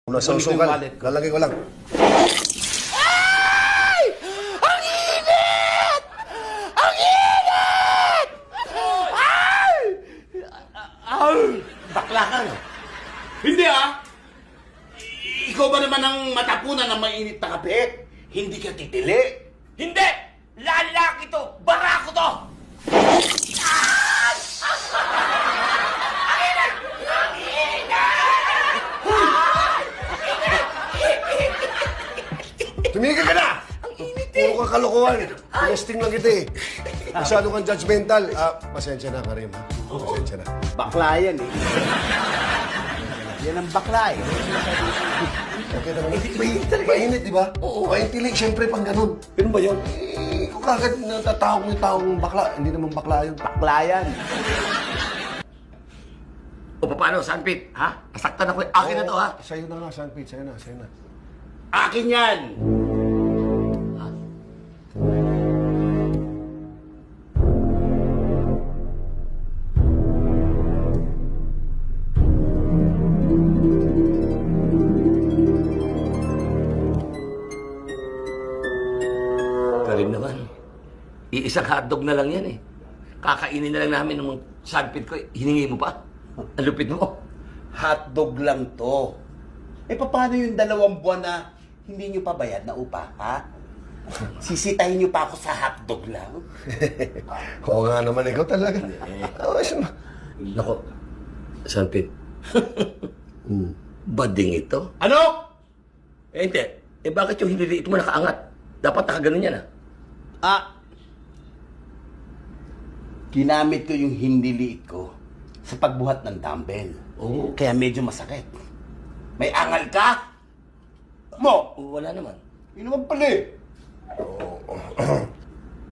Nasa Kunin ko yung usukan. wallet ko. Lalagay ko lang. Ay! Ang init! Ang init! Ay! Ay! Bakla ka, no? Hindi, ah! Ikaw ba naman ang matapunan ng mainit na kape? Hindi ka titili? Hindi! Lalaki to! Barako to! Tumigil ka na! Ang init Puro ka kalokohan. Testing lang kita eh. Masyado kang judgmental. Pasensya na, Karim. Pasensya na. Bakla yan, eh. Yan ang bakla, eh. Okay naman. Mainit, di ba? Oo. Maintili, siyempre, pang ganun. Ganun ba yun? Kung kagad natatawag mo yung taong bakla, hindi naman bakla yun. Bakla yan. O paano, Sanpit? Ha? Nasaktan ako. Akin na to, ha? Sa'yo na nga, Sanpit. Sa'yo na, sa'yo na. Akin yan! Karim naman. Iisang hotdog na lang yan, eh. Kakainin na lang namin ng Sanpit ko. Hiningi mo pa? Ang lupit mo. Hotdog lang to. Eh, paano yung 2 buwan na hindi nyo pa bayad na upa, ha? Sisitahin nyo pa ako sa hotdog lang? Oo nga naman, ikaw talaga. Nako, Sanpit. Bading ito. Ano? Eh, hindi. Eh, bakit yung hiniliit mo nakaangat? Dapat nakaganon yan, Ginamit ko yung hindi liit ko sa pagbuhat ng dumbbell. Oo. Kaya medyo masakit. May angal ka? Mo? Wala naman. Yun naman pala, eh.